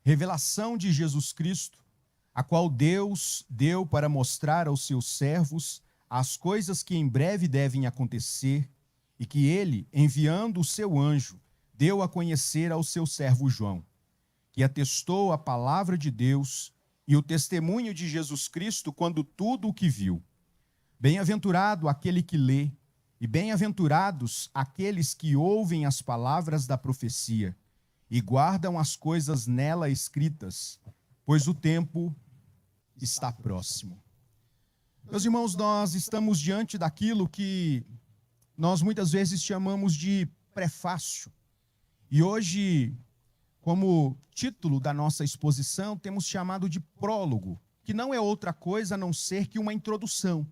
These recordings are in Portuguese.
revelação de Jesus Cristo, a qual Deus deu para mostrar aos seus servos as coisas que em breve devem acontecer, e que ele, enviando o seu anjo, deu a conhecer ao seu servo João, que atestou a palavra de Deus e o testemunho de Jesus Cristo quando tudo o que viu. Bem-aventurado aquele que lê, e bem-aventurados aqueles que ouvem as palavras da profecia e guardam as coisas nela escritas, pois o tempo está próximo. Meus irmãos, nós estamos diante daquilo que nós muitas vezes chamamos de prefácio. E hoje, como título da nossa exposição, temos chamado de prólogo, que não é outra coisa a não ser que uma introdução,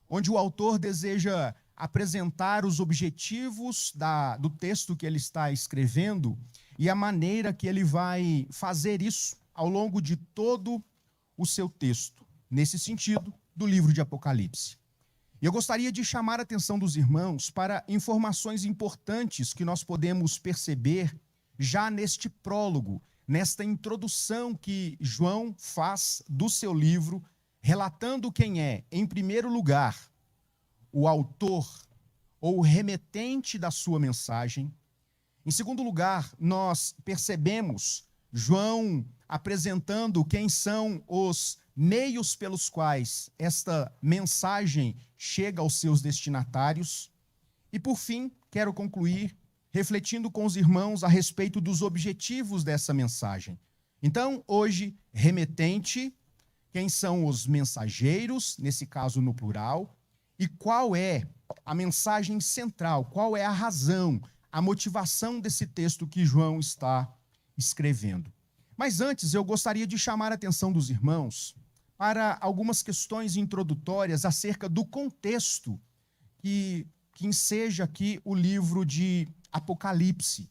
onde o autor deseja apresentar os objetivos do texto que ele está escrevendo e a maneira que ele vai fazer isso ao longo de todo o seu texto, nesse sentido, do livro de Apocalipse. E eu gostaria de chamar a atenção dos irmãos para informações importantes que nós podemos perceber já neste prólogo, nesta introdução que João faz do seu livro, relatando quem é, em primeiro lugar, o autor ou o remetente da sua mensagem. Em segundo lugar, nós percebemos João apresentando quem são os meios pelos quais esta mensagem chega aos seus destinatários. E, por fim, quero concluir refletindo com os irmãos a respeito dos objetivos dessa mensagem. Então, hoje, remetente, quem são os mensageiros, nesse caso no plural, e qual é a mensagem central, qual é a razão, a motivação desse texto que João está escrevendo. Mas antes, eu gostaria de chamar a atenção dos irmãos para algumas questões introdutórias acerca do contexto que enseja aqui o livro de Apocalipse.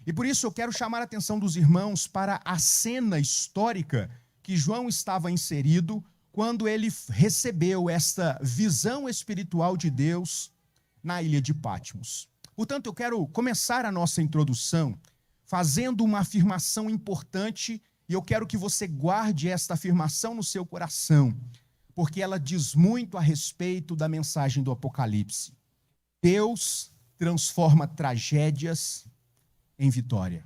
E por isso eu quero chamar a atenção dos irmãos para a cena histórica que João estava inserido quando ele recebeu esta visão espiritual de Deus na ilha de Patmos. Portanto, eu quero começar a nossa introdução fazendo uma afirmação importante, e eu quero que você guarde esta afirmação no seu coração, porque ela diz muito a respeito da mensagem do Apocalipse. Deus transforma tragédias em vitória.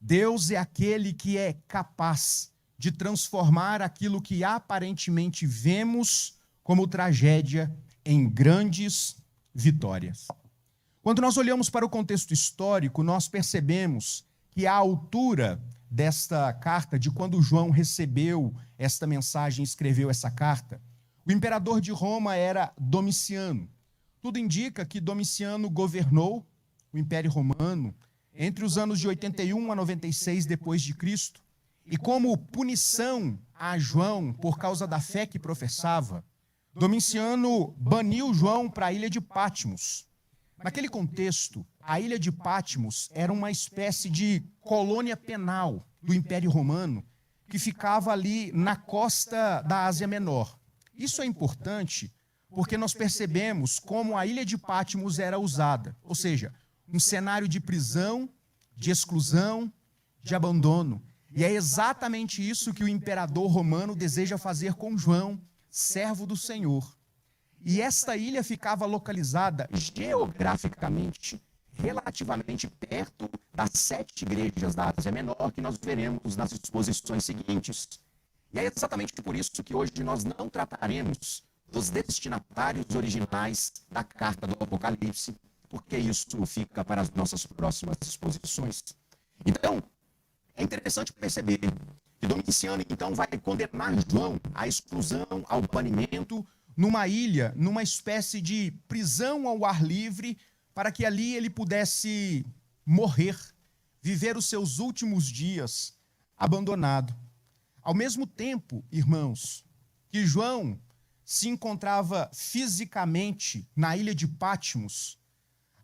Deus é aquele que é capaz de transformar aquilo que aparentemente vemos como tragédia em grandes vitórias. Quando nós olhamos para o contexto histórico, nós percebemos que a altura desta carta, de quando João recebeu esta mensagem e escreveu essa carta, o imperador de Roma era Domiciano. Tudo indica que Domiciano governou o Império Romano entre os anos de 81 a 96 depois de Cristo, e como punição a João por causa da fé que professava, Domiciano baniu João para a ilha de Patmos. Naquele contexto, a ilha de Patmos era uma espécie de colônia penal do Império Romano que ficava ali na costa da Ásia Menor. Isso é importante porque nós percebemos como a ilha de Patmos era usada, ou seja, um cenário de prisão, de exclusão, de abandono. E é exatamente isso que o imperador romano deseja fazer com João, servo do Senhor. E esta ilha ficava localizada geograficamente relativamente perto das 7 igrejas da Ásia Menor que nós veremos nas exposições seguintes. E é exatamente por isso que hoje nós não trataremos dos destinatários originais da carta do Apocalipse, porque isso fica para as nossas próximas exposições. Então, é interessante perceber que Domiciano, então, vai condenar João à exclusão, ao banimento, numa ilha, numa espécie de prisão ao ar livre, para que ali ele pudesse morrer, viver os seus últimos dias abandonado. Ao mesmo tempo, irmãos, que João se encontrava fisicamente na ilha de Patmos,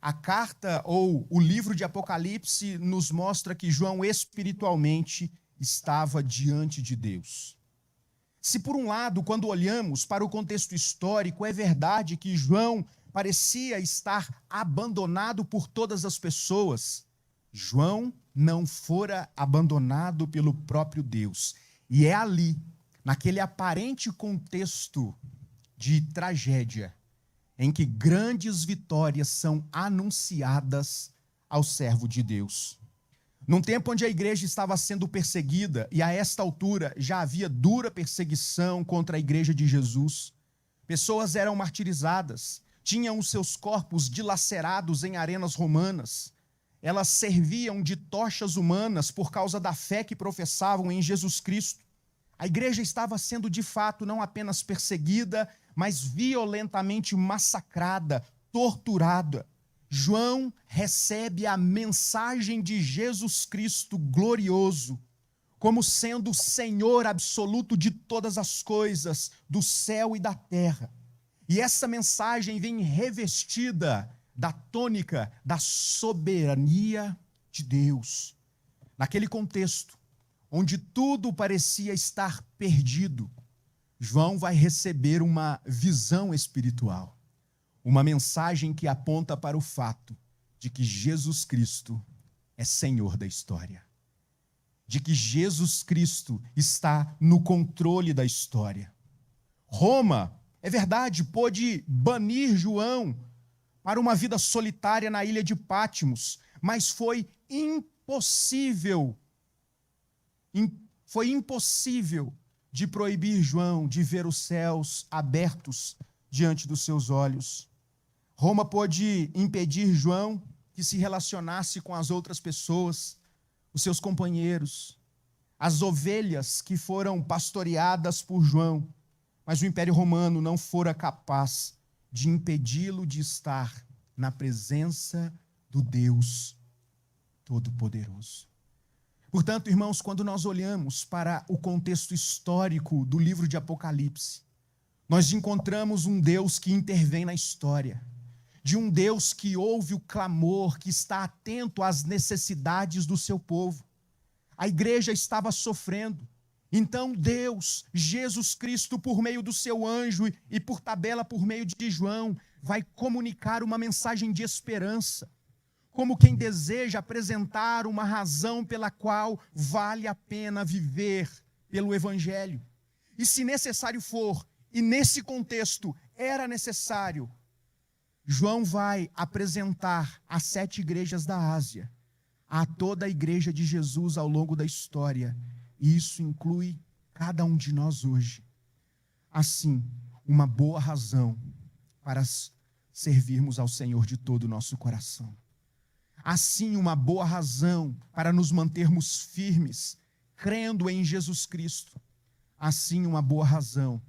a carta ou o livro de Apocalipse nos mostra que João espiritualmente estava diante de Deus. Se por um lado, quando olhamos para o contexto histórico, é verdade que João parecia estar abandonado por todas as pessoas, João não fora abandonado pelo próprio Deus. E é ali, naquele aparente contexto de tragédia, em que grandes vitórias são anunciadas ao servo de Deus. Num tempo onde a igreja estava sendo perseguida, e a esta altura já havia dura perseguição contra a igreja de Jesus, pessoas eram martirizadas, tinham os seus corpos dilacerados em arenas romanas, elas serviam de tochas humanas por causa da fé que professavam em Jesus Cristo. A igreja estava sendo, de fato, não apenas perseguida, mas violentamente massacrada, torturada. João recebe a mensagem de Jesus Cristo glorioso, como sendo o Senhor absoluto de todas as coisas, do céu e da terra. E essa mensagem vem revestida da tônica da soberania de Deus. Naquele contexto, onde tudo parecia estar perdido, João vai receber uma visão espiritual, uma mensagem que aponta para o fato de que Jesus Cristo é Senhor da história, de que Jesus Cristo está no controle da história. Roma, é verdade, pôde banir João para uma vida solitária na ilha de Patmos, mas foi impossível de proibir João de ver os céus abertos diante dos seus olhos. Roma pôde impedir João que se relacionasse com as outras pessoas, os seus companheiros, as ovelhas que foram pastoreadas por João, mas o Império Romano não fora capaz de impedi-lo de estar na presença do Deus Todo-Poderoso. Portanto, irmãos, quando nós olhamos para o contexto histórico do livro de Apocalipse, nós encontramos um Deus que intervém na história, de um Deus que ouve o clamor, que está atento às necessidades do seu povo. A igreja estava sofrendo. Então Deus, Jesus Cristo, por meio do seu anjo e por tabela por meio de João, vai comunicar uma mensagem de esperança, como quem deseja apresentar uma razão pela qual vale a pena viver pelo Evangelho. E se necessário for, e nesse contexto era necessário, João vai apresentar às 7 igrejas da Ásia, a toda a igreja de Jesus ao longo da história. E isso inclui cada um de nós hoje. Assim, uma boa razão para servirmos ao Senhor de todo o nosso coração. Assim, uma boa razão para nos mantermos firmes, crendo em Jesus Cristo. Assim, uma boa razão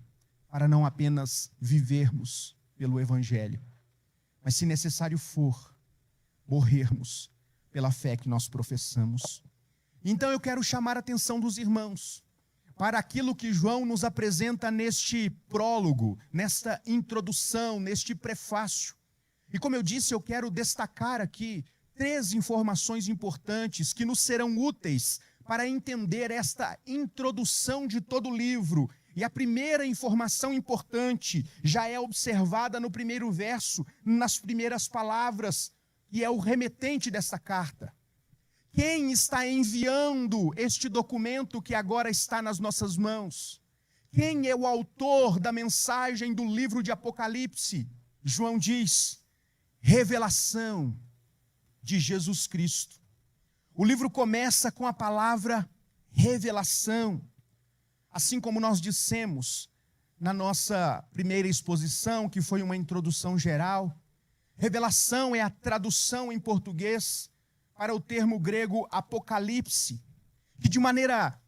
para não apenas vivermos pelo Evangelho, mas, se necessário for, morrermos pela fé que nós professamos. Então eu quero chamar a atenção dos irmãos para aquilo que João nos apresenta neste prólogo, nesta introdução, neste prefácio. E como eu disse, eu quero destacar aqui 3 informações importantes que nos serão úteis para entender esta introdução de todo o livro. E a primeira informação importante já é observada no primeiro verso, nas primeiras palavras, que é o remetente desta carta. Quem está enviando este documento que agora está nas nossas mãos? Quem é o autor da mensagem do livro de Apocalipse? João diz: revelação de Jesus Cristo. O livro começa com a palavra revelação. Assim como nós dissemos na nossa primeira exposição, que foi uma introdução geral, revelação é a tradução em português para o termo grego apocalipse, que de maneira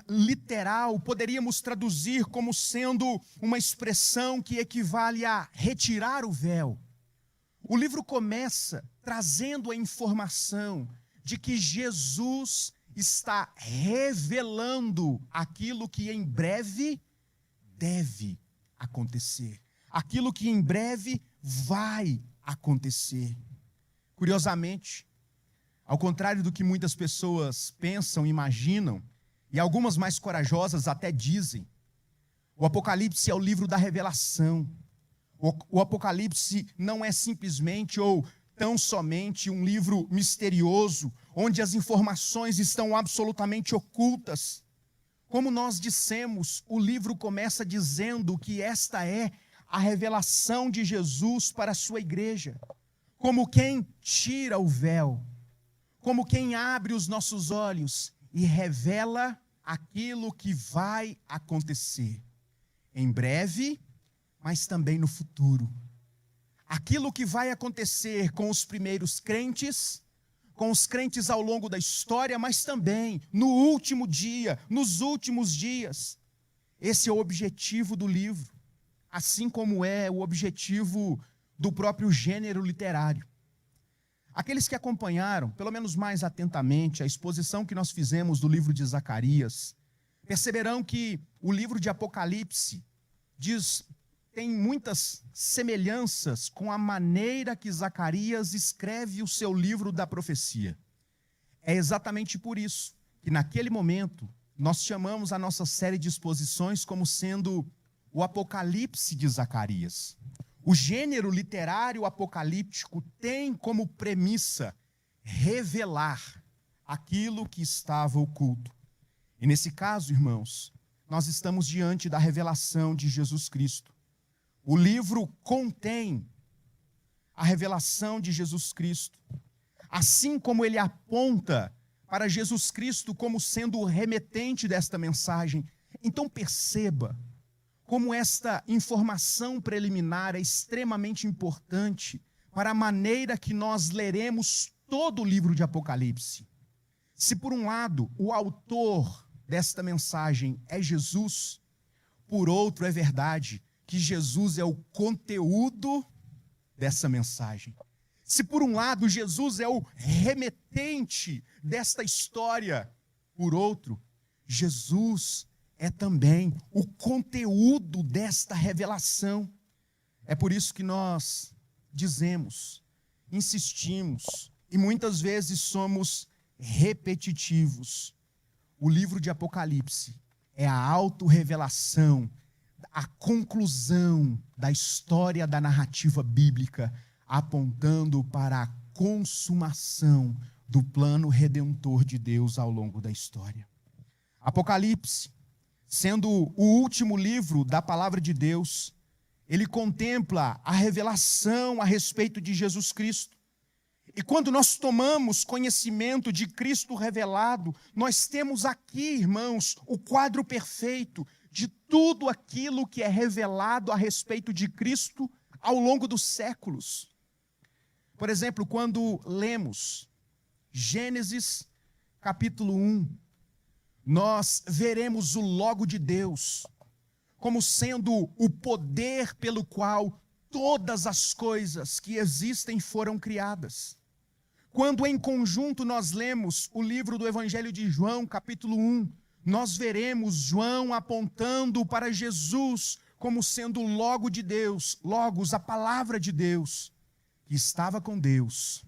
literal poderíamos traduzir como sendo uma expressão que equivale a retirar o véu. O livro começa trazendo a informação de que Jesus está revelando aquilo que em breve deve acontecer, aquilo que em breve vai acontecer. Curiosamente, ao contrário do que muitas pessoas pensam, imaginam, e algumas mais corajosas até dizem, o Apocalipse é o livro da revelação. O Apocalipse não é simplesmente ou tão somente um livro misterioso, onde as informações estão absolutamente ocultas. Como nós dissemos, o livro começa dizendo que esta é a revelação de Jesus para a sua igreja, como quem tira o véu, como quem abre os nossos olhos e revela aquilo que vai acontecer em breve, mas também no futuro. Aquilo que vai acontecer com os primeiros crentes, com os crentes ao longo da história, mas também no último dia, nos últimos dias. Esse é o objetivo do livro, assim como é o objetivo do próprio gênero literário. Aqueles que acompanharam, pelo menos mais atentamente, a exposição que nós fizemos do livro de Zacarias, perceberão que o livro de Apocalipse tem muitas semelhanças com a maneira que Zacarias escreve o seu livro da profecia. É exatamente por isso que, naquele momento, nós chamamos a nossa série de exposições como sendo o Apocalipse de Zacarias. O gênero literário apocalíptico tem como premissa revelar aquilo que estava oculto. E nesse caso, irmãos, nós estamos diante da revelação de Jesus Cristo. O livro contém a revelação de Jesus Cristo, assim como ele aponta para Jesus Cristo como sendo o remetente desta mensagem. Então perceba como esta informação preliminar é extremamente importante para a maneira que nós leremos todo o livro de Apocalipse. Se por um lado o autor desta mensagem é Jesus, por outro é verdade que Jesus é o conteúdo dessa mensagem. Se por um lado Jesus é o remetente desta história, por outro, Jesus é também o conteúdo desta revelação. É por isso que nós dizemos, insistimos e muitas vezes somos repetitivos. O livro de Apocalipse é a autorrevelação, a conclusão da história da narrativa bíblica, apontando para a consumação do plano redentor de Deus ao longo da história. Apocalipse, sendo o último livro da palavra de Deus, ele contempla a revelação a respeito de Jesus Cristo. E quando nós tomamos conhecimento de Cristo revelado, nós temos aqui, irmãos, o quadro perfeito de tudo aquilo que é revelado a respeito de Cristo ao longo dos séculos. Por exemplo, quando lemos Gênesis capítulo 1, nós veremos o Logo de Deus como sendo o poder pelo qual todas as coisas que existem foram criadas. Quando em conjunto nós lemos o livro do Evangelho de João, capítulo 1, nós veremos João apontando para Jesus como sendo o Logo de Deus, Logos, a palavra de Deus, que estava com Deus,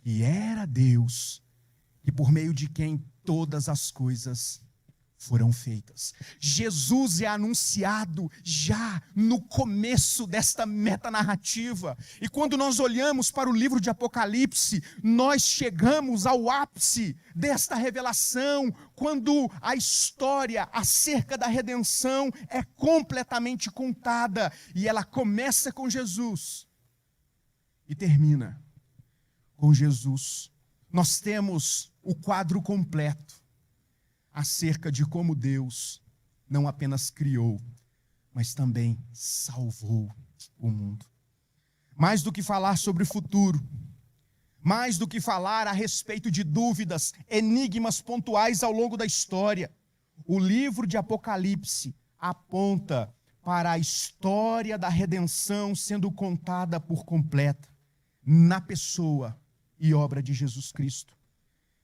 que era Deus, e por meio de quem todas as coisas foram feitas. Jesus é anunciado já no começo desta metanarrativa. E quando nós olhamos para o livro de Apocalipse, nós chegamos ao ápice desta revelação, quando a história acerca da redenção é completamente contada. E ela começa com Jesus e termina com Jesus. Nós temos o quadro completo acerca de como Deus não apenas criou, mas também salvou o mundo. Mais do que falar sobre o futuro, mais do que falar a respeito de dúvidas, enigmas pontuais ao longo da história, o livro de Apocalipse aponta para a história da redenção sendo contada por completa na pessoa e obra de Jesus Cristo.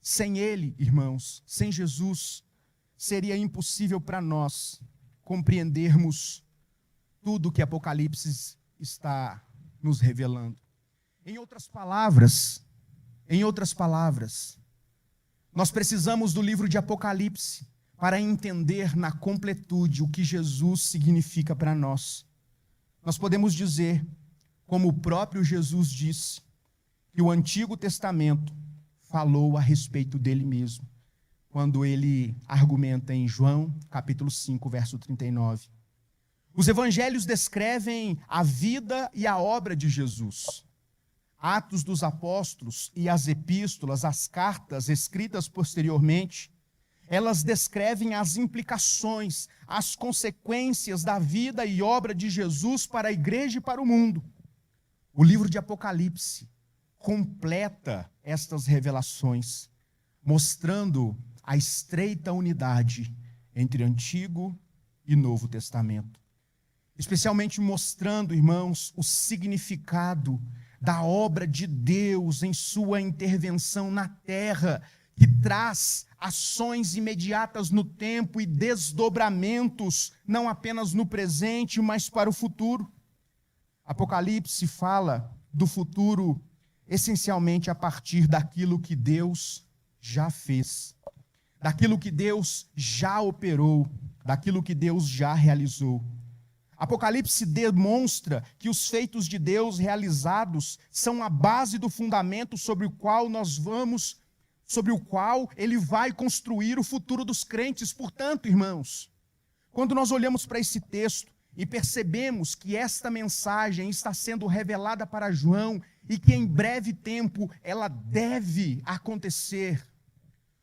Sem Ele, irmãos, sem Jesus, seria impossível para nós compreendermos tudo que Apocalipse está nos revelando. Em outras palavras, nós precisamos do livro de Apocalipse para entender na completude o que Jesus significa para nós. Nós podemos dizer, como o próprio Jesus disse, que o Antigo Testamento falou a respeito dele mesmo, quando ele argumenta em João, capítulo 5, verso 39. Os evangelhos descrevem a vida e a obra de Jesus. Atos dos Apóstolos e as epístolas, as cartas escritas posteriormente, elas descrevem as implicações, as consequências da vida e obra de Jesus para a igreja e para o mundo. O livro de Apocalipse completa estas revelações, mostrando a estreita unidade entre Antigo e Novo Testamento. Especialmente mostrando, irmãos, o significado da obra de Deus em sua intervenção na terra, que traz ações imediatas no tempo e desdobramentos, não apenas no presente, mas para o futuro. Apocalipse fala do futuro essencialmente a partir daquilo que Deus já fez, daquilo que Deus já operou, daquilo que Deus já realizou. Apocalipse demonstra que os feitos de Deus realizados são a base do fundamento sobre o qual ele vai construir o futuro dos crentes. Portanto, irmãos, quando nós olhamos para esse texto e percebemos que esta mensagem está sendo revelada para João e que em breve tempo ela deve acontecer,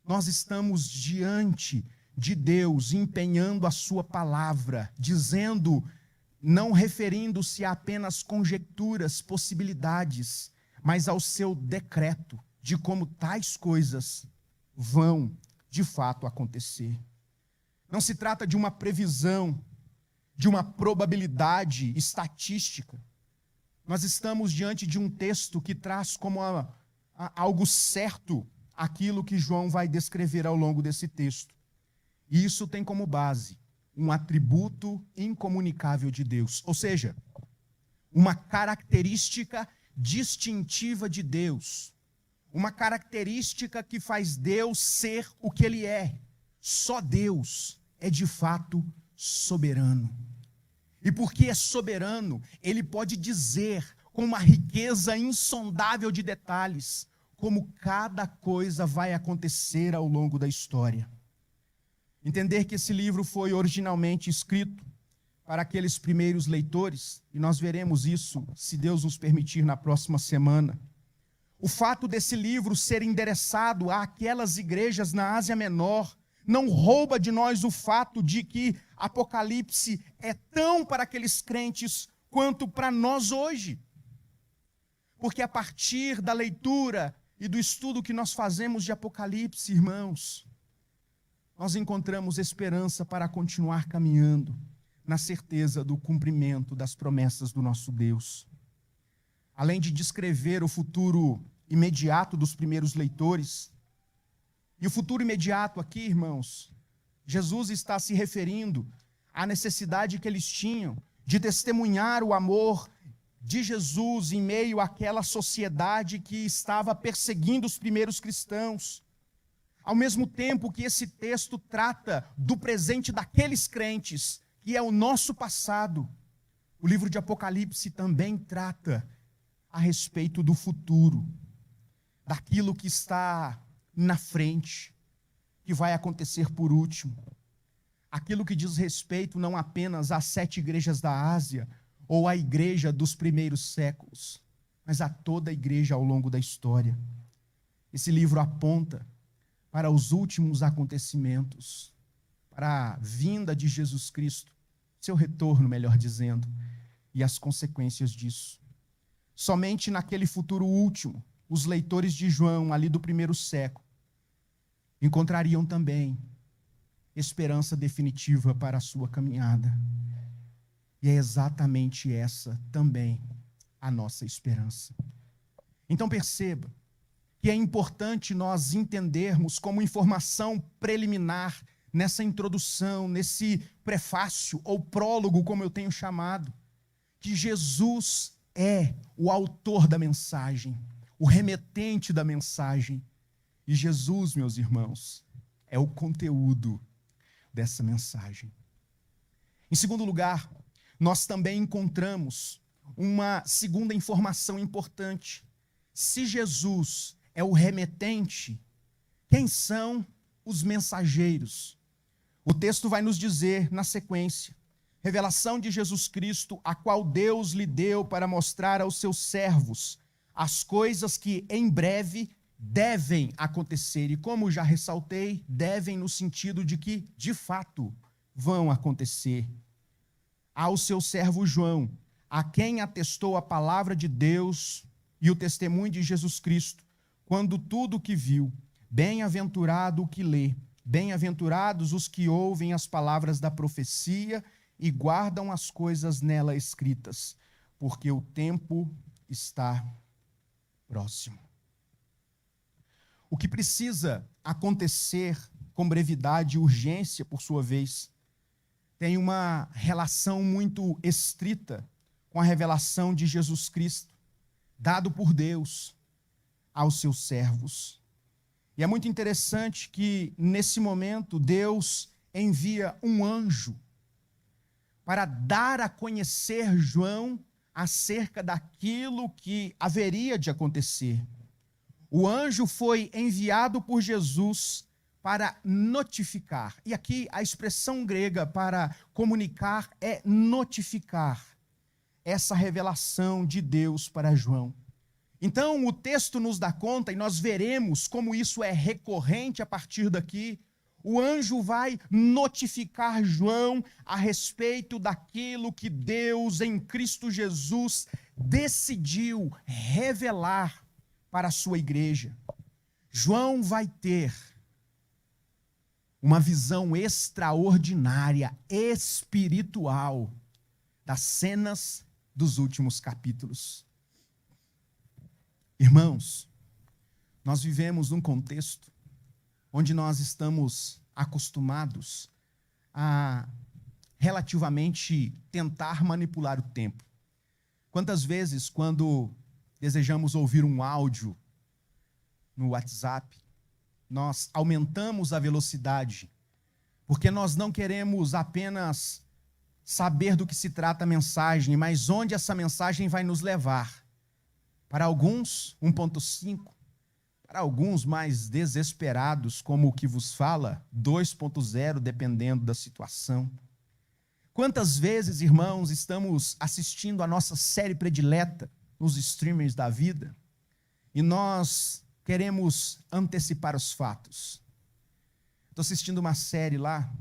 nós estamos diante de Deus empenhando a sua palavra, dizendo, não referindo-se a apenas conjecturas, possibilidades, mas ao seu decreto de como tais coisas vão, de fato, acontecer. Não se trata de uma previsão, de uma probabilidade estatística. Nós estamos diante de um texto que traz como algo certo aquilo que João vai descrever ao longo desse texto. E isso tem como base um atributo incomunicável de Deus, ou seja, uma característica distintiva de Deus, uma característica que faz Deus ser o que Ele é. Só Deus é de fato soberano. E porque é soberano, Ele pode dizer com uma riqueza insondável de detalhes como cada coisa vai acontecer ao longo da história. Entender que esse livro foi originalmente escrito para aqueles primeiros leitores, e nós veremos isso, se Deus nos permitir, na próxima semana. O fato desse livro ser endereçado àquelas igrejas na Ásia Menor não rouba de nós o fato de que Apocalipse é tão para aqueles crentes quanto para nós hoje. Porque a partir da leitura e do estudo que nós fazemos de Apocalipse, irmãos, nós encontramos esperança para continuar caminhando na certeza do cumprimento das promessas do nosso Deus. Além de descrever o futuro imediato dos primeiros leitores, e o futuro imediato aqui, irmãos, Jesus está se referindo à necessidade que eles tinham de testemunhar o amor de Jesus em meio àquela sociedade que estava perseguindo os primeiros cristãos. Ao mesmo tempo que esse texto trata do presente daqueles crentes, que é o nosso passado, o livro de Apocalipse também trata a respeito do futuro, daquilo que está na frente, que vai acontecer por último. Aquilo que diz respeito não apenas às 7 igrejas da Ásia, ou à igreja dos primeiros séculos, mas a toda a igreja ao longo da história. Esse livro aponta para os últimos acontecimentos, para a vinda de Jesus Cristo, seu retorno, melhor dizendo, e as consequências disso. Somente naquele futuro último, os leitores de João, ali do primeiro século, encontrariam também esperança definitiva para a sua caminhada. E é exatamente essa também a nossa esperança. Então perceba que é importante nós entendermos como informação preliminar nessa introdução, nesse prefácio ou prólogo, como eu tenho chamado, que Jesus é o autor da mensagem, o remetente da mensagem. E Jesus, meus irmãos, é o conteúdo dessa mensagem. Em segundo lugar, nós também encontramos uma segunda informação importante, Se Jesus é o remetente, quem são os mensageiros? O texto vai nos dizer na sequência: revelação de Jesus Cristo, a qual Deus lhe deu para mostrar aos seus servos as coisas que em breve devem acontecer. E como já ressaltei, devem no sentido de que, de fato, vão acontecer. Ao seu servo João, a quem atestou a palavra de Deus e o testemunho de Jesus Cristo, quando tudo o que viu, bem-aventurado o que lê, bem-aventurados os que ouvem as palavras da profecia e guardam as coisas nela escritas, porque o tempo está próximo. O que precisa acontecer com brevidade e urgência, por sua vez, tem uma relação muito estrita com a revelação de Jesus Cristo, dado por Deus aos seus servos. E é muito interessante que, nesse momento, Deus envia um anjo para dar a conhecer João acerca daquilo que haveria de acontecer. O anjo foi enviado por Jesus para notificar. E aqui a expressão grega para comunicar é notificar essa revelação de Deus para João. Então, o texto nos dá conta, e nós veremos como isso é recorrente a partir daqui. O anjo vai notificar João a respeito daquilo que Deus, em Cristo Jesus, decidiu revelar para a sua igreja. João vai ter uma visão extraordinária, espiritual, das cenas dos últimos capítulos. Irmãos, nós vivemos num contexto onde nós estamos acostumados a relativamente tentar manipular o tempo. Quantas vezes, quando desejamos ouvir um áudio no WhatsApp, nós aumentamos a velocidade, porque nós não queremos apenas saber do que se trata a mensagem, mas onde essa mensagem vai nos levar. Para alguns, 1.5, para alguns mais desesperados, como o que vos fala, 2.0, dependendo da situação. Quantas vezes, irmãos, estamos assistindo a nossa série predileta nos streamers da vida e nós queremos antecipar os fatos. Estou assistindo uma série lá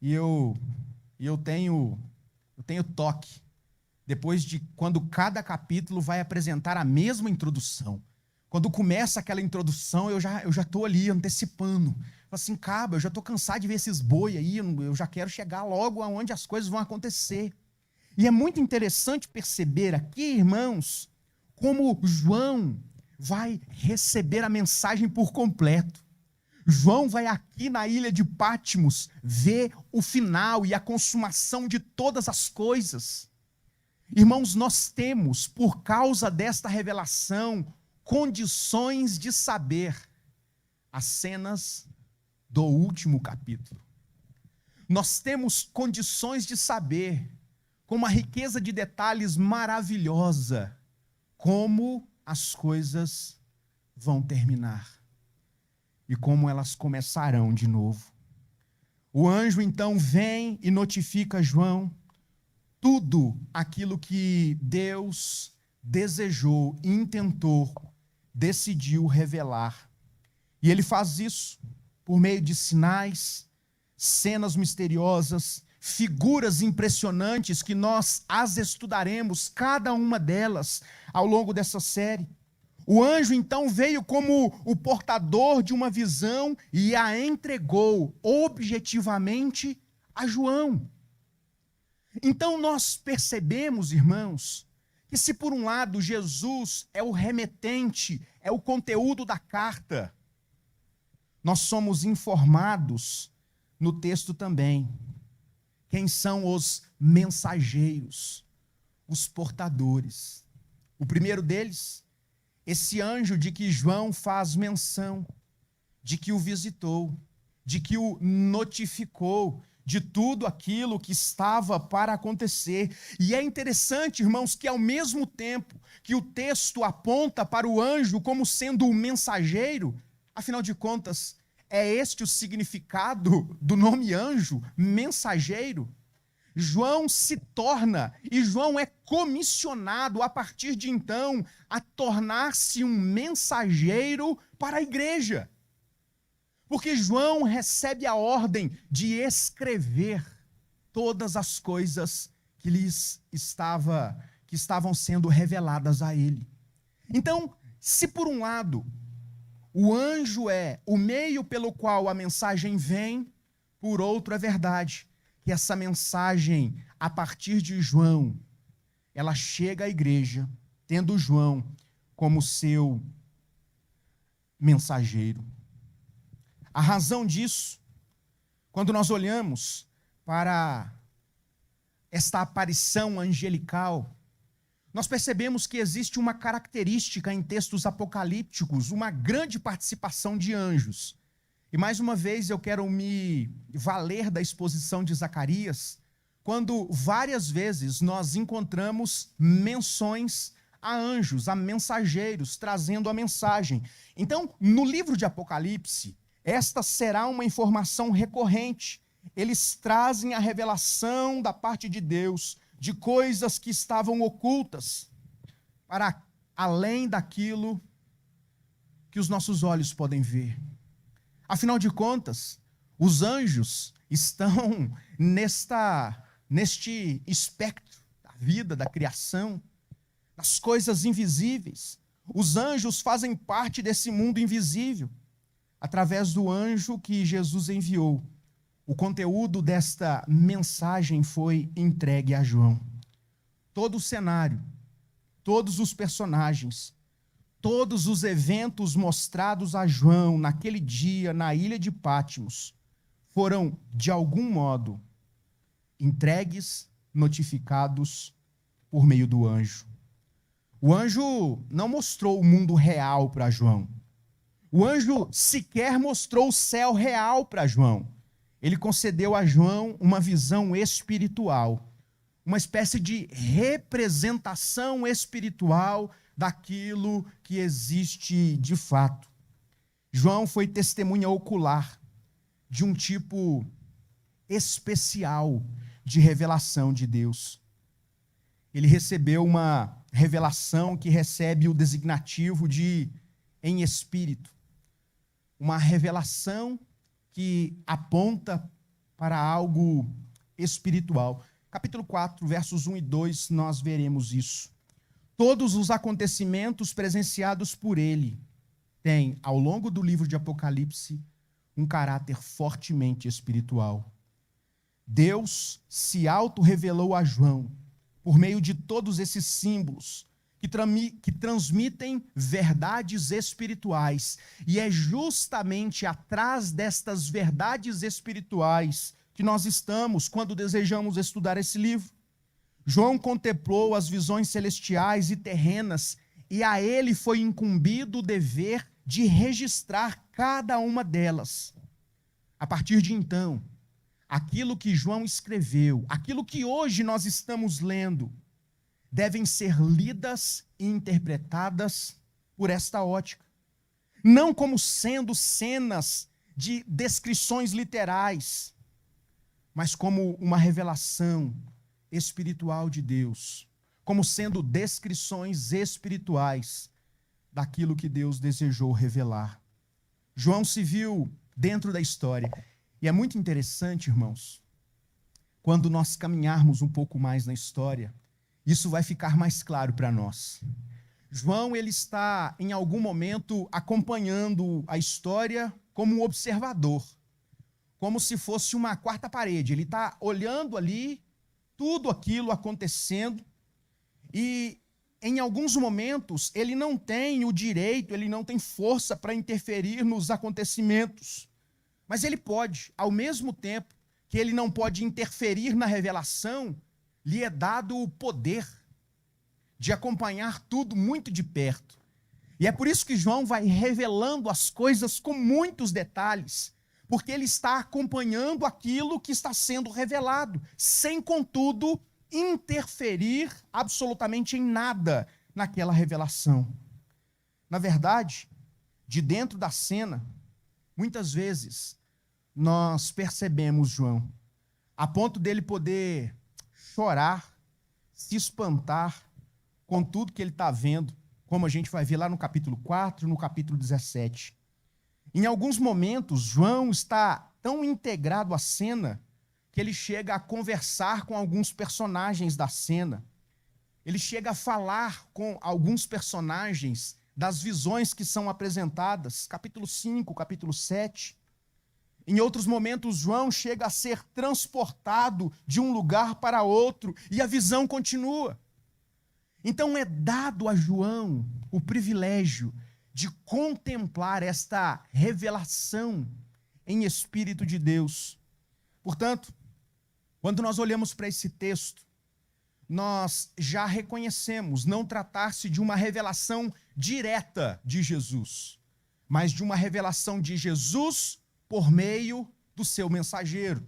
e eu tenho toque. Depois de quando cada capítulo vai apresentar a mesma introdução. Quando começa aquela introdução, eu já estou ali antecipando. Falo assim, eu já estou cansado de ver esses boi aí, eu já quero chegar logo aonde as coisas vão acontecer. E é muito interessante perceber aqui, irmãos, como João vai receber a mensagem por completo. João vai aqui na ilha de Patmos ver o final e a consumação de todas as coisas. Irmãos, nós temos, por causa desta revelação, condições de saber as cenas do último capítulo. Nós temos condições de saber, com uma riqueza de detalhes maravilhosa, como as coisas vão terminar e como elas começarão de novo. O anjo então vem e notifica João tudo aquilo que Deus desejou, intentou, decidiu revelar. E ele faz isso por meio de sinais, cenas misteriosas, figuras impressionantes que nós as estudaremos, cada uma delas, ao longo dessa série. O anjo então veio como o portador de uma visão e a entregou objetivamente a João. Então nós percebemos, irmãos, que se por um lado Jesus é o remetente, é o conteúdo da carta, nós somos informados no texto também quem são os mensageiros, os portadores. O primeiro deles, esse anjo de que João faz menção, de que o visitou, de que o notificou, de tudo aquilo que estava para acontecer. E é interessante, irmãos, que ao mesmo tempo que o texto aponta para o anjo como sendo o mensageiro, afinal de contas, é este o significado do nome anjo, mensageiro. João se torna, e João é comissionado a partir de então a tornar-se um mensageiro para a igreja. Porque João recebe a ordem de escrever todas as coisas que estavam sendo reveladas a ele. Então, se por um lado o anjo é o meio pelo qual a mensagem vem, por outro é verdade que essa mensagem, a partir de João, ela chega à igreja, tendo João como seu mensageiro. A razão disso, quando nós olhamos para esta aparição angelical, nós percebemos que existe uma característica em textos apocalípticos, uma grande participação de anjos. E mais uma vez eu quero me valer da exposição de Zacarias, quando várias vezes nós encontramos menções a anjos, a mensageiros, trazendo a mensagem. Então, no livro de Apocalipse, esta será uma informação recorrente. Eles trazem a revelação da parte de Deus de coisas que estavam ocultas para além daquilo que os nossos olhos podem ver. Afinal de contas, os anjos estão neste espectro da vida, da criação, das coisas invisíveis. Os anjos fazem parte desse mundo invisível. Através do anjo que Jesus enviou, o conteúdo desta mensagem foi entregue a João. Todo o cenário, todos os personagens, todos os eventos mostrados a João naquele dia na ilha de Patmos foram, de algum modo, entregues, notificados por meio do anjo. O anjo não mostrou o mundo real para João. O anjo sequer mostrou o céu real para João. Ele concedeu a João uma visão espiritual, uma espécie de representação espiritual daquilo que existe de fato. João foi testemunha ocular de um tipo especial de revelação de Deus. Ele recebeu uma revelação que recebe o designativo de em espírito. Uma revelação que aponta para algo espiritual. Capítulo 4, versos 1 e 2, nós veremos isso. Todos os acontecimentos presenciados por ele têm, ao longo do livro de Apocalipse, um caráter fortemente espiritual. Deus se auto-revelou a João por meio de todos esses símbolos que transmitem verdades espirituais. E é justamente atrás destas verdades espirituais que nós estamos quando desejamos estudar esse livro. João contemplou as visões celestiais e terrenas e a ele foi incumbido o dever de registrar cada uma delas. A partir de então, aquilo que João escreveu, aquilo que hoje nós estamos lendo, devem ser lidas e interpretadas por esta ótica. Não como sendo cenas de descrições literais, mas como uma revelação espiritual de Deus, como sendo descrições espirituais daquilo que Deus desejou revelar. João se viu dentro da história. E é muito interessante, irmãos, quando nós caminharmos um pouco mais na história, isso vai ficar mais claro para nós. João, ele está, em algum momento, acompanhando a história como um observador, como se fosse uma quarta parede. Ele está olhando ali tudo aquilo acontecendo e, em alguns momentos, ele não tem o direito, ele não tem força para interferir nos acontecimentos. Mas ele pode, ao mesmo tempo que ele não pode interferir na revelação, lhe é dado o poder de acompanhar tudo muito de perto. E é por isso que João vai revelando as coisas com muitos detalhes, porque ele está acompanhando aquilo que está sendo revelado, sem, contudo, interferir absolutamente em nada naquela revelação. Na verdade, de dentro da cena, muitas vezes, nós percebemos João, a ponto dele poder chorar, se espantar com tudo que ele está vendo, como a gente vai ver lá no capítulo 4, no capítulo 17. Em alguns momentos, João está tão integrado à cena que ele chega a conversar com alguns personagens da cena. Ele chega a falar com alguns personagens das visões que são apresentadas, capítulo 5, capítulo 7. Em outros momentos, João chega a ser transportado de um lugar para outro e a visão continua. Então é dado a João o privilégio de contemplar esta revelação em Espírito de Deus. Portanto, quando nós olhamos para esse texto, nós já reconhecemos não tratar-se de uma revelação direta de Jesus, mas de uma revelação de Jesus por meio do seu mensageiro,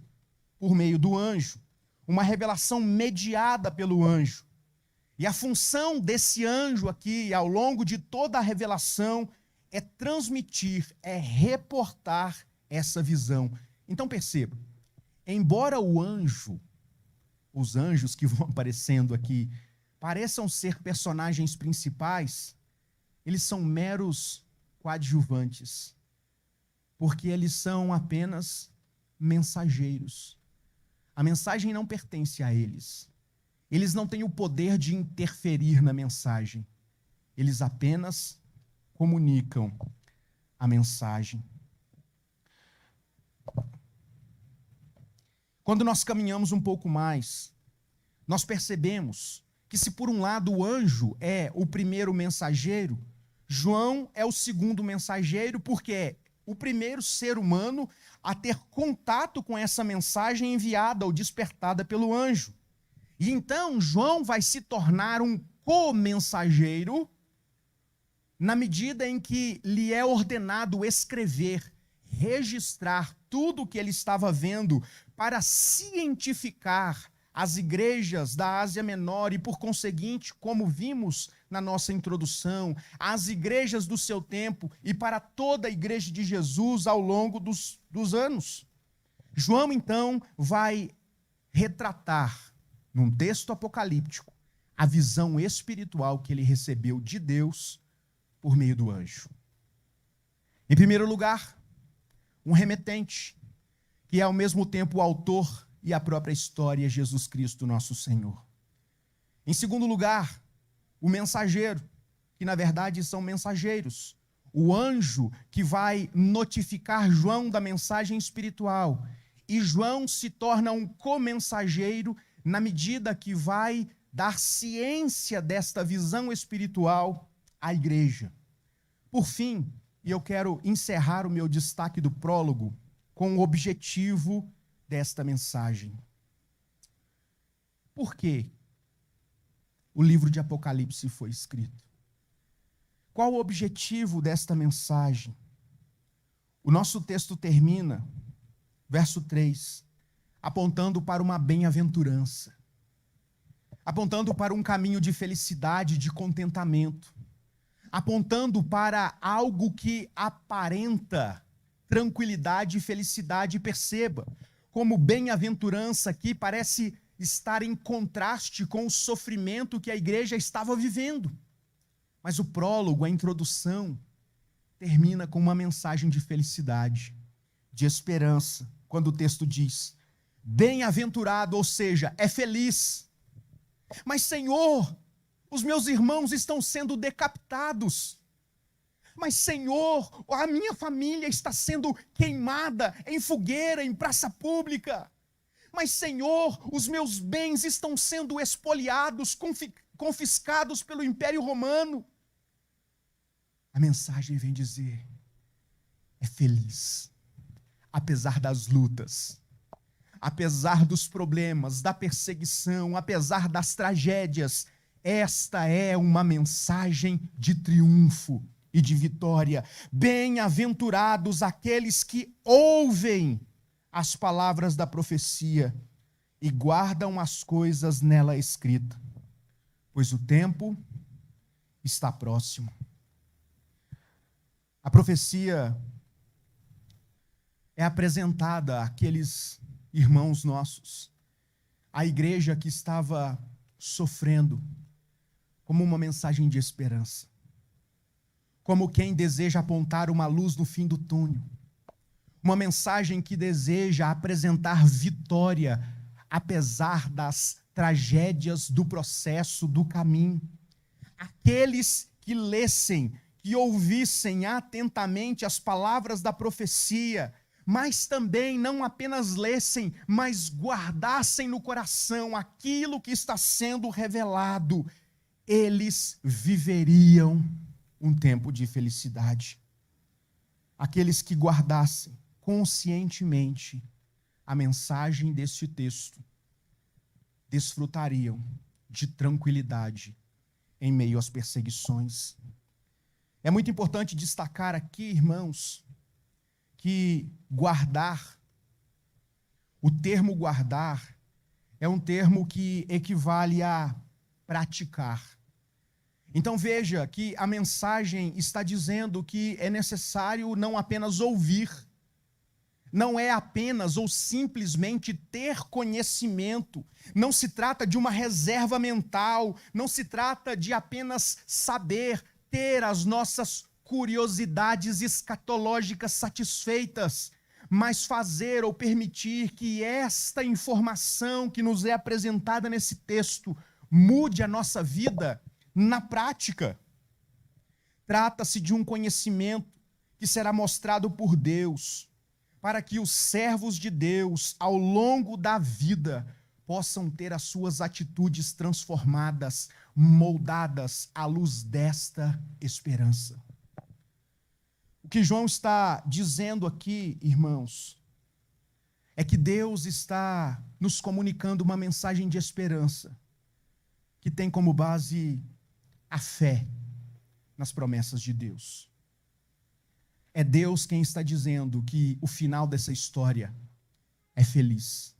por meio do anjo, uma revelação mediada pelo anjo. E a função desse anjo aqui, ao longo de toda a revelação, é transmitir, é reportar essa visão. Então perceba, embora o anjo, os anjos que vão aparecendo aqui, pareçam ser personagens principais, eles são meros coadjuvantes, porque eles são apenas mensageiros. A mensagem não pertence a eles. Eles não têm o poder de interferir na mensagem. Eles apenas comunicam a mensagem. Quando nós caminhamos um pouco mais, nós percebemos que se por um lado o anjo é o primeiro mensageiro, João é o segundo mensageiro, porque é o primeiro ser humano a ter contato com essa mensagem enviada ou despertada pelo anjo. E então João vai se tornar um co-mensageiro na medida em que lhe é ordenado escrever, registrar tudo o que ele estava vendo para cientificar as igrejas da Ásia Menor e, por conseguinte, como vimos na nossa introdução, as igrejas do seu tempo e para toda a igreja de Jesus ao longo dos anos. João, então, vai retratar num texto apocalíptico, a visão espiritual que ele recebeu de Deus por meio do anjo. Em primeiro lugar, um remetente, que é ao mesmo tempo o autor e a própria história, Jesus Cristo, nosso Senhor. Em segundo lugar, o mensageiro, que na verdade são mensageiros. O anjo que vai notificar João da mensagem espiritual. E João se torna um co-mensageiro na medida que vai dar ciência desta visão espiritual à igreja. Por fim, e eu quero encerrar o meu destaque do prólogo com o objetivo desta mensagem. Por que o livro de Apocalipse foi escrito? Qual o objetivo desta mensagem? O nosso texto termina, verso 3, apontando para uma bem-aventurança, apontando para um caminho de felicidade, de contentamento, apontando para algo que aparenta tranquilidade e felicidade. Perceba como bem-aventurança aqui parece estar em contraste com o sofrimento que a igreja estava vivendo. Mas o prólogo, a introdução, termina com uma mensagem de felicidade, de esperança, quando o texto diz: bem-aventurado, ou seja, é feliz. Mas, Senhor, os meus irmãos estão sendo decapitados. Mas, Senhor, a minha família está sendo queimada em fogueira, em praça pública. Mas, Senhor, os meus bens estão sendo espoliados, confiscados pelo Império Romano. A mensagem vem dizer: é feliz, apesar das lutas, apesar dos problemas, da perseguição, apesar das tragédias. Esta é uma mensagem de triunfo. e de vitória. Bem-aventurados aqueles que ouvem as palavras da profecia e guardam as coisas nela escritas, pois o tempo está próximo. A profecia é apresentada àqueles irmãos nossos, à igreja que estava sofrendo, como uma mensagem de esperança, como quem deseja apontar uma luz no fim do túnel, uma mensagem que deseja apresentar vitória, apesar das tragédias do processo, do caminho. Aqueles que lessem, que ouvissem atentamente as palavras da profecia, mas também não apenas lessem, mas guardassem no coração aquilo que está sendo revelado, eles viveriam um tempo de felicidade. Aqueles que guardassem conscientemente a mensagem deste texto, desfrutariam de tranquilidade em meio às perseguições. É muito importante destacar aqui, irmãos, que guardar, o termo guardar, é um termo que equivale a praticar. Então veja que a mensagem está dizendo que é necessário não apenas ouvir, não é apenas ou simplesmente ter conhecimento, não se trata de uma reserva mental, não se trata de apenas saber, ter as nossas curiosidades escatológicas satisfeitas, mas fazer ou permitir que esta informação que nos é apresentada nesse texto mude a nossa vida na prática. Trata-se de um conhecimento que será mostrado por Deus, para que os servos de Deus, ao longo da vida, possam ter as suas atitudes transformadas, moldadas à luz desta esperança. O que João está dizendo aqui, irmãos, é que Deus está nos comunicando uma mensagem de esperança, que tem como base a fé nas promessas de Deus. É Deus quem está dizendo que o final dessa história é feliz.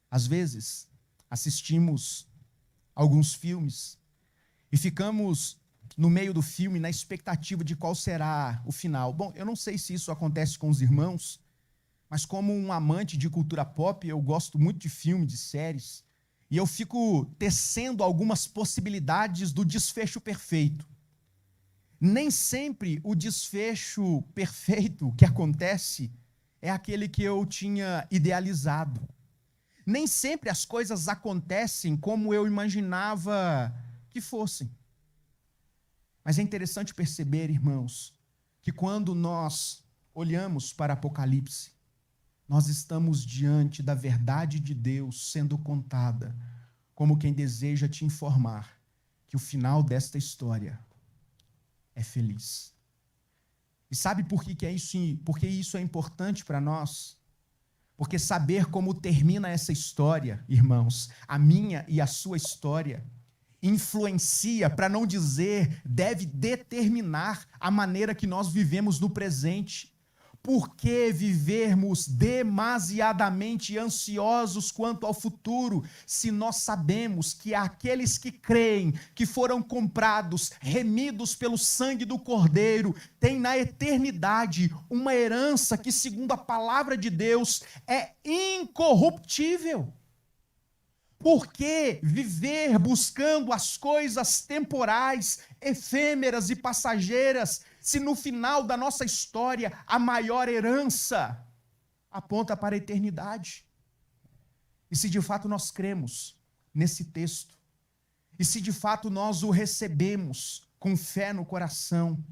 Às vezes, assistimos alguns filmes e ficamos no meio do filme na expectativa de qual será o final. Bom, eu não sei se isso acontece com os irmãos, mas como um amante de cultura pop, eu gosto muito de filmes, de séries, e eu fico tecendo algumas possibilidades do desfecho perfeito. Nem sempre o desfecho perfeito que acontece é aquele que eu tinha idealizado. Nem sempre as coisas acontecem como eu imaginava que fossem. Mas é interessante perceber, irmãos, que quando nós olhamos para Apocalipse, nós estamos diante da verdade de Deus sendo contada, como quem deseja te informar que o final desta história é feliz. E sabe por que isso é importante para nós? Porque saber como termina essa história, irmãos, a minha e a sua história, influencia, para não dizer, deve determinar a maneira que nós vivemos no presente. Por que vivermos demasiadamente ansiosos quanto ao futuro, se nós sabemos que aqueles que creem, que foram comprados, remidos pelo sangue do Cordeiro, têm na eternidade uma herança que, segundo a palavra de Deus, é incorruptível? Por que viver buscando as coisas temporais, efêmeras e passageiras, se no final da nossa história a maior herança aponta para a eternidade? E se de fato nós cremos nesse texto, e se de fato nós o recebemos com fé no coração,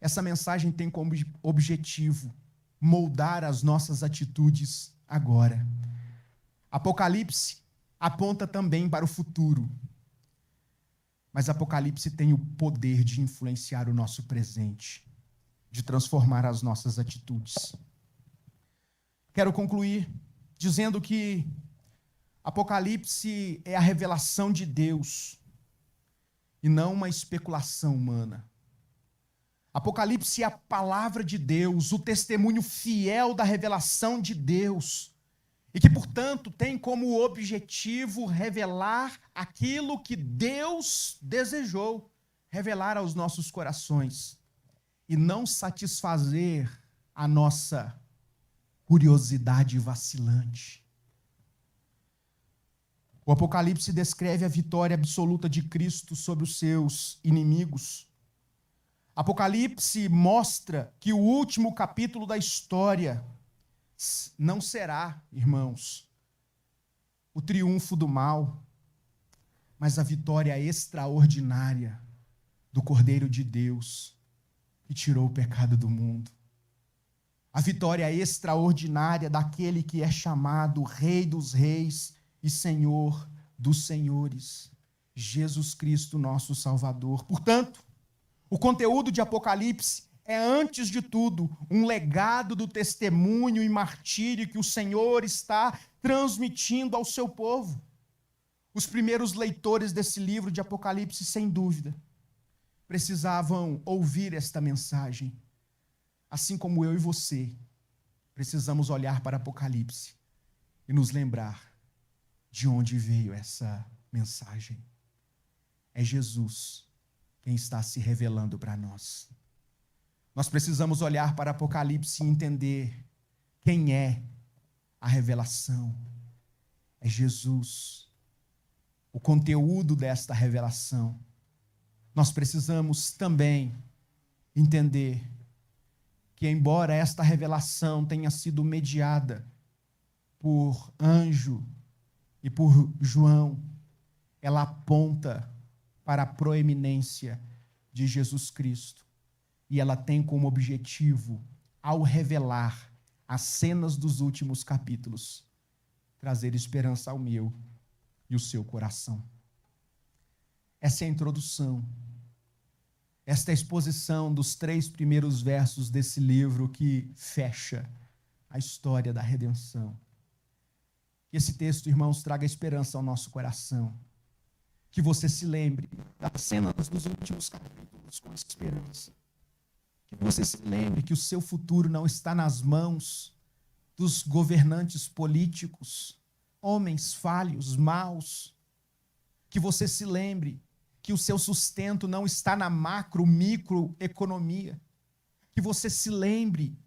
essa mensagem tem como objetivo moldar as nossas atitudes agora. Apocalipse aponta também para o futuro. Mas Apocalipse tem o poder de influenciar o nosso presente, de transformar as nossas atitudes. Quero concluir dizendo que Apocalipse é a revelação de Deus e não uma especulação humana. Apocalipse é a palavra de Deus, o testemunho fiel da revelação de Deus, e que, portanto, tem como objetivo revelar aquilo que Deus desejou revelar aos nossos corações, e não satisfazer a nossa curiosidade vacilante. O Apocalipse descreve a vitória absoluta de Cristo sobre os seus inimigos. Apocalipse mostra que o último capítulo da história não será, irmãos, o triunfo do mal, mas a vitória extraordinária do Cordeiro de Deus, que tirou o pecado do mundo. A vitória extraordinária daquele que é chamado Rei dos Reis e Senhor dos Senhores, Jesus Cristo, nosso Salvador. Portanto, o conteúdo de Apocalipse é, antes de tudo, um legado do testemunho e martírio que o Senhor está transmitindo ao seu povo. Os primeiros leitores desse livro de Apocalipse, sem dúvida, precisavam ouvir esta mensagem. Assim como eu e você, precisamos olhar para Apocalipse e nos lembrar de onde veio essa mensagem. É Jesus quem está se revelando para nós. Nós precisamos olhar para Apocalipse e entender quem é a revelação. É Jesus. O conteúdo desta revelação. Nós precisamos também entender que, embora esta revelação tenha sido mediada por anjo e por João, ela aponta para a proeminência de Jesus Cristo. E ela tem como objetivo, ao revelar as cenas dos últimos capítulos, trazer esperança ao meu e o seu coração. Essa é a introdução. Esta é a exposição dos 3 primeiros versos desse livro que fecha a história da redenção. Que esse texto, irmãos, traga esperança ao nosso coração. Que você se lembre das cenas dos últimos capítulos com esperança. Que você se lembre que o seu futuro não está nas mãos dos governantes políticos, homens falhos, maus. Que você se lembre que o seu sustento não está na microeconomia. Que você se lembre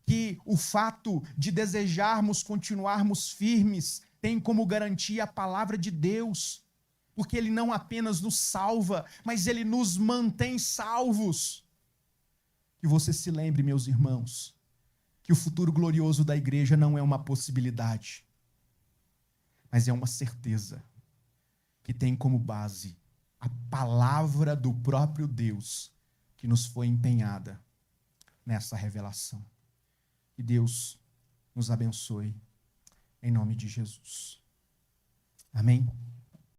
que o fato de desejarmos continuarmos firmes tem como garantia a palavra de Deus, porque Ele não apenas nos salva, mas Ele nos mantém salvos. Que você se lembre, meus irmãos, que o futuro glorioso da igreja não é uma possibilidade, mas é uma certeza que tem como base a palavra do próprio Deus que nos foi empenhada nessa revelação. Que Deus nos abençoe, em nome de Jesus. Amém?